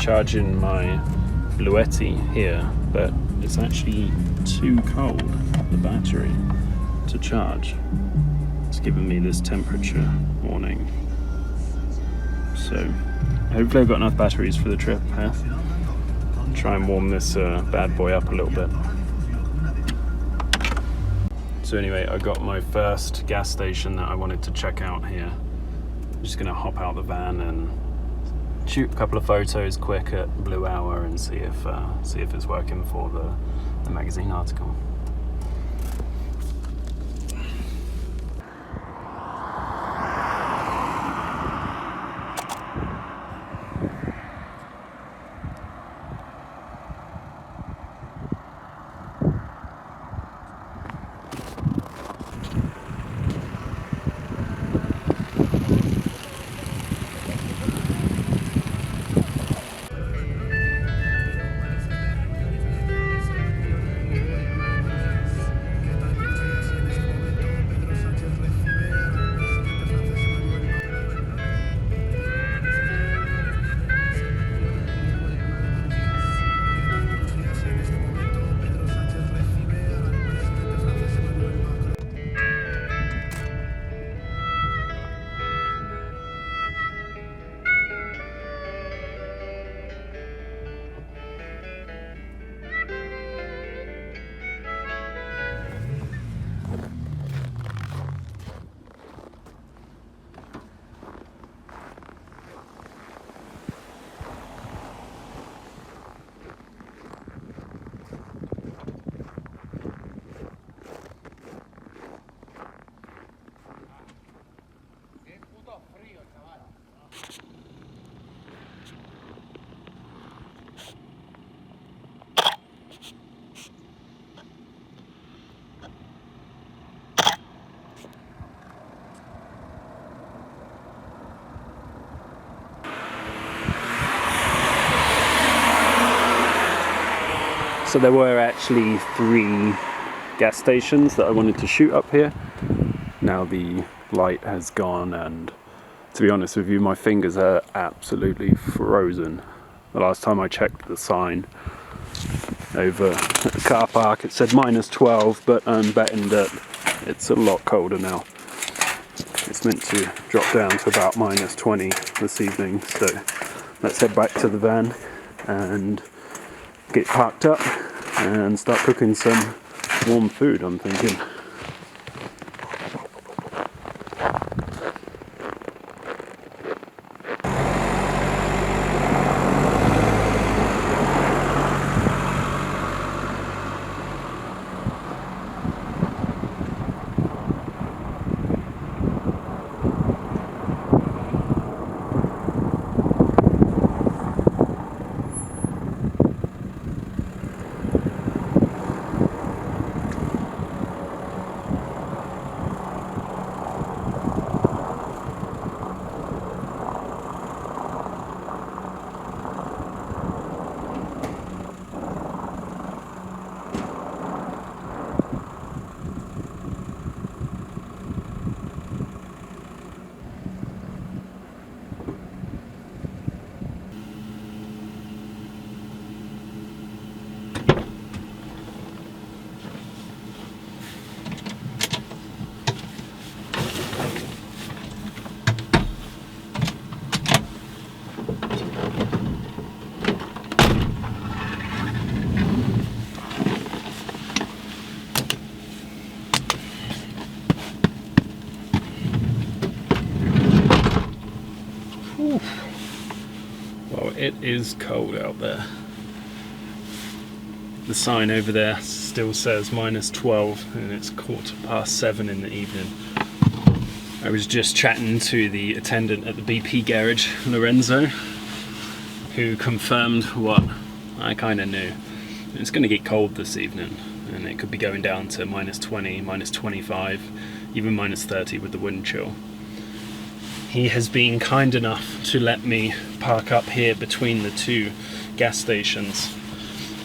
charging my Bluetti here, but it's actually too cold, the battery, to charge. It's giving me this temperature warning. So hopefully I've got enough batteries for the trip. Try and warm this bad boy up a little bit. So anyway, I got my first gas station that I wanted to check out here. I'm just gonna hop out the van and shoot a couple of photos quick at Blue Hour and see if it's working for the magazine article. So there were actually 3 gas stations that I wanted to shoot up here. Now the light has gone, and to be honest with you, my fingers are absolutely frozen. The last time I checked the sign over at the car park, it said -12, but I'm betting that it's a lot colder now. It's meant to drop down to about -20 this evening, so let's head back to the van and get parked up and start cooking some warm food, I'm thinking. Well, it is cold out there. The sign over there still says -12 and it's 7:15 in the evening. I was just chatting to the attendant at the BP garage, Lorenzo, who confirmed what I kind of knew. It's going to get cold this evening, and it could be going down to -20, -25, even -30 with the wind chill. He has been kind enough to let me park up here between the 2 gas stations,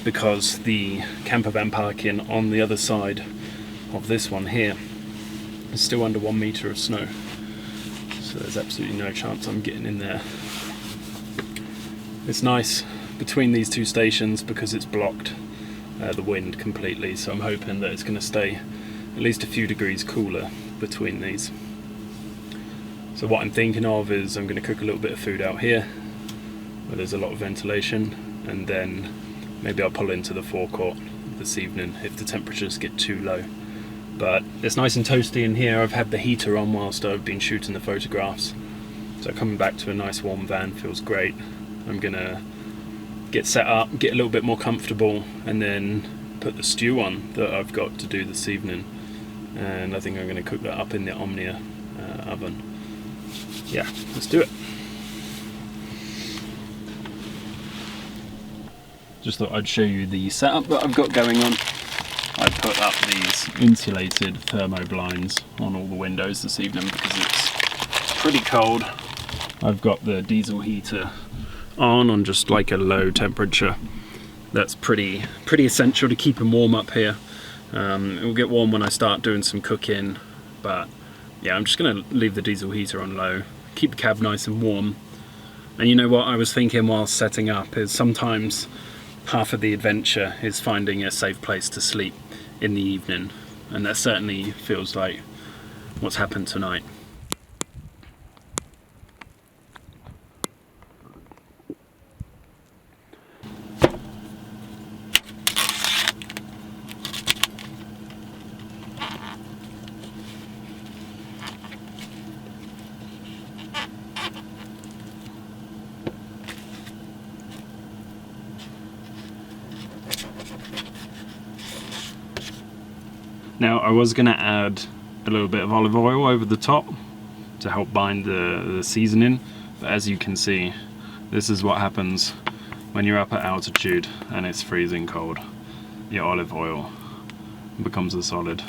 because the camper van parking on the other side of this one here is still under 1 meter of snow. So there's absolutely no chance I'm getting in there. It's nice between these two stations because it's blocked the wind completely, so I'm hoping that it's going to stay at least a few degrees cooler between these. So what I'm thinking of is I'm going to cook a little bit of food out here where there's a lot of ventilation, and then maybe I'll pull into the forecourt this evening if the temperatures get too low. But it's nice and toasty in here. I've had the heater on whilst I've been shooting the photographs, so coming back to a nice warm van feels great. I'm gonna get set up, get a little bit more comfortable, and then put the stew on that I've got to do this evening, and I think I'm going to cook that up in the Omnia oven. Yeah, let's do it. Just thought I'd show you the setup that I've got going on. I put up these insulated thermo blinds on all the windows this evening because it's pretty cold. I've got the diesel heater on just like a low temperature. That's pretty essential to keep them warm up here. It will get warm when I start doing some cooking, but yeah, I'm just going to leave the diesel heater on low, keep the cab nice and warm. And you know what I was thinking while setting up is sometimes half of the adventure is finding a safe place to sleep in the evening, and that certainly feels like what's happened tonight. Now I was going to add a little bit of olive oil over the top to help bind the seasoning, but as you can see, this is what happens when you're up at altitude and it's freezing cold. Your olive oil becomes a solid.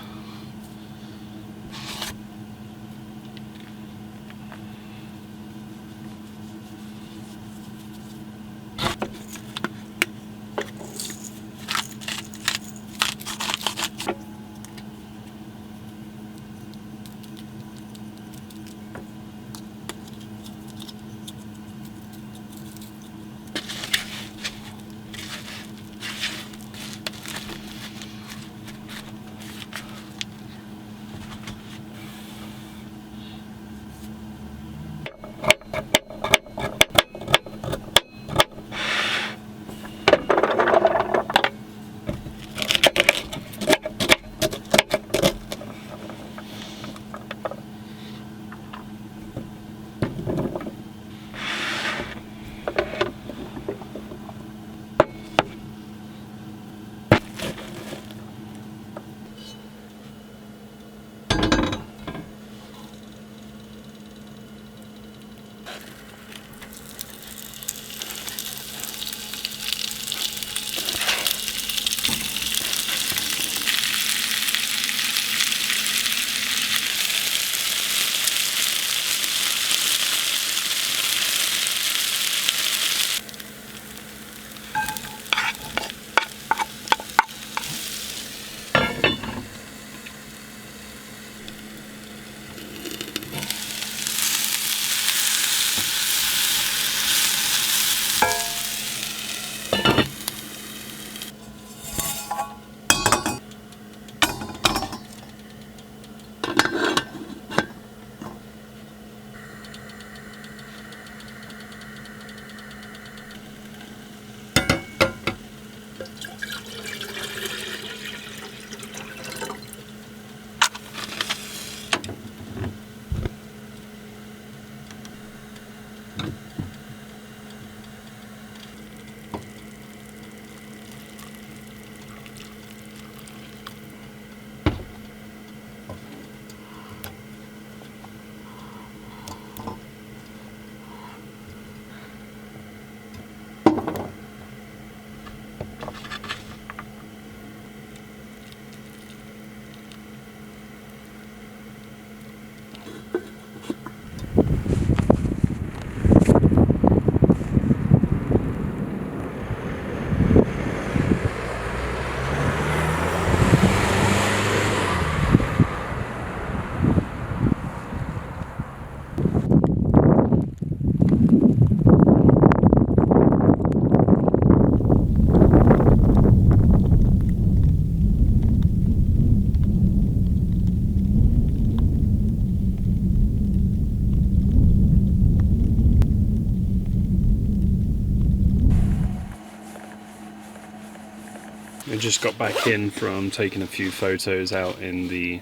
I just got back in from taking a few photos out in the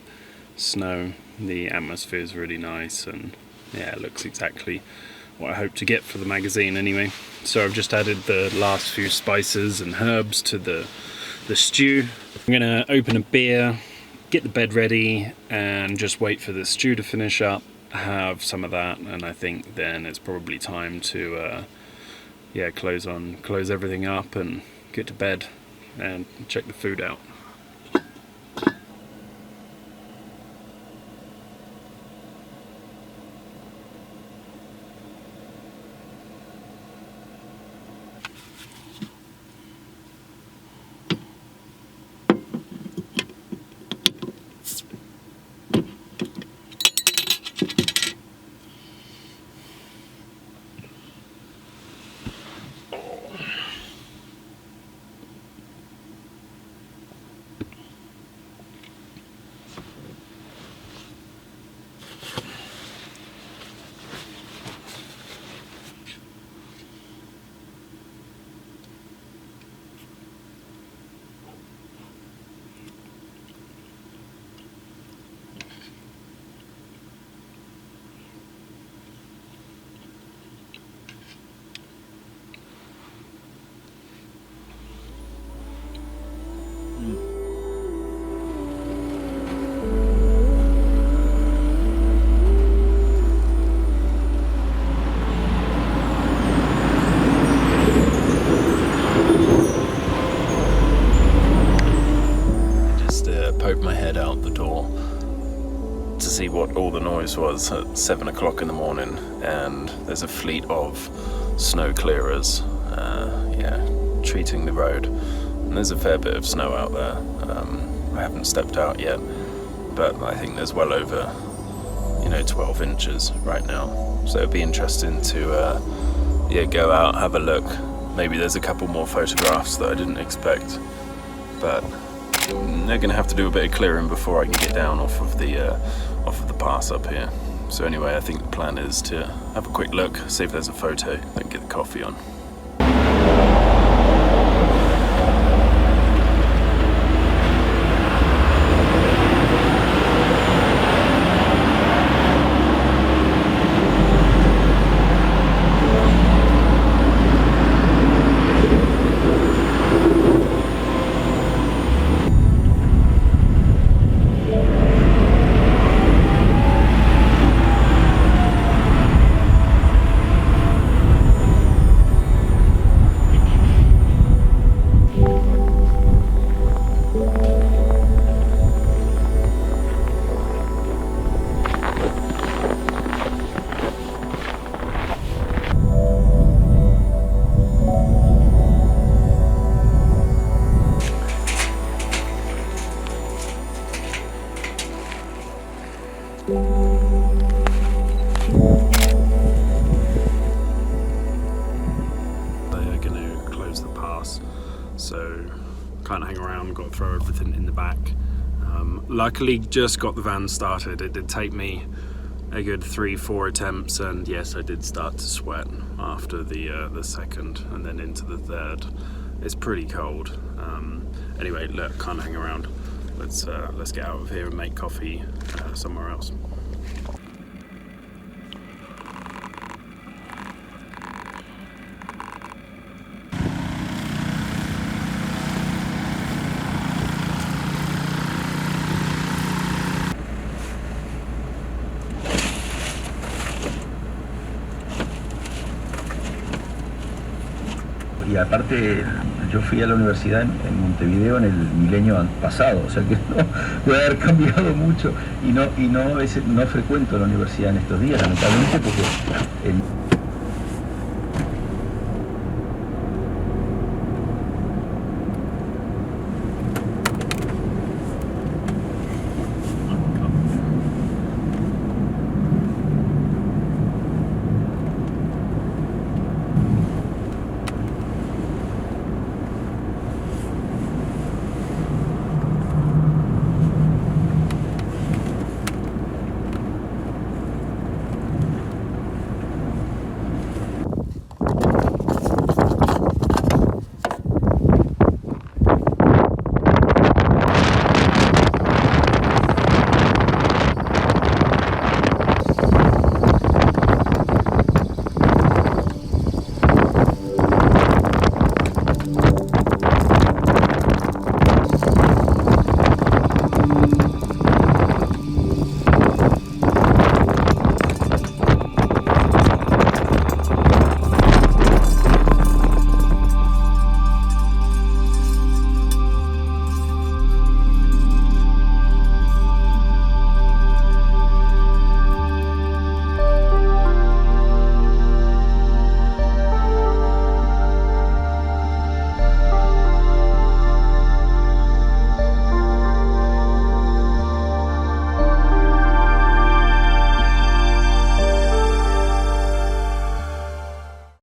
snow. The atmosphere is really nice, and yeah, it looks exactly what I hope to get for the magazine anyway. So I've just added the last few spices and herbs to the stew. I'm gonna open a beer, get the bed ready, and just wait for the stew to finish up, have some of that, and I think then it's probably time to yeah, close everything up and get to bed and check the food out. Poked my head out the door to see what all the noise was at 7 o'clock in the morning, and there's a fleet of snow clearers yeah, treating the road, and there's a fair bit of snow out there. I haven't stepped out yet, but I think there's well over 12 inches right now, so it'd be interesting to yeah, go out, have a look. Maybe there's a couple more photographs that I didn't expect, but they're going to have to do a bit of clearing before I can get down off of the pass up here. So anyway, I think the plan is to have a quick look, see if there's a photo, then get the coffee on. So can't hang around, got to throw everything in the back. Luckily just got the van started. It did take me a good 3-4 attempts, and yes, I did start to sweat after the second and then into the third. It's pretty cold. Anyway, look, can't hang around. Let's get out of here and make coffee somewhere else. Y aparte, yo fui a la universidad en Montevideo en el milenio pasado, o sea que no puede haber cambiado mucho, y no frecuento la universidad en estos días, lamentablemente, porque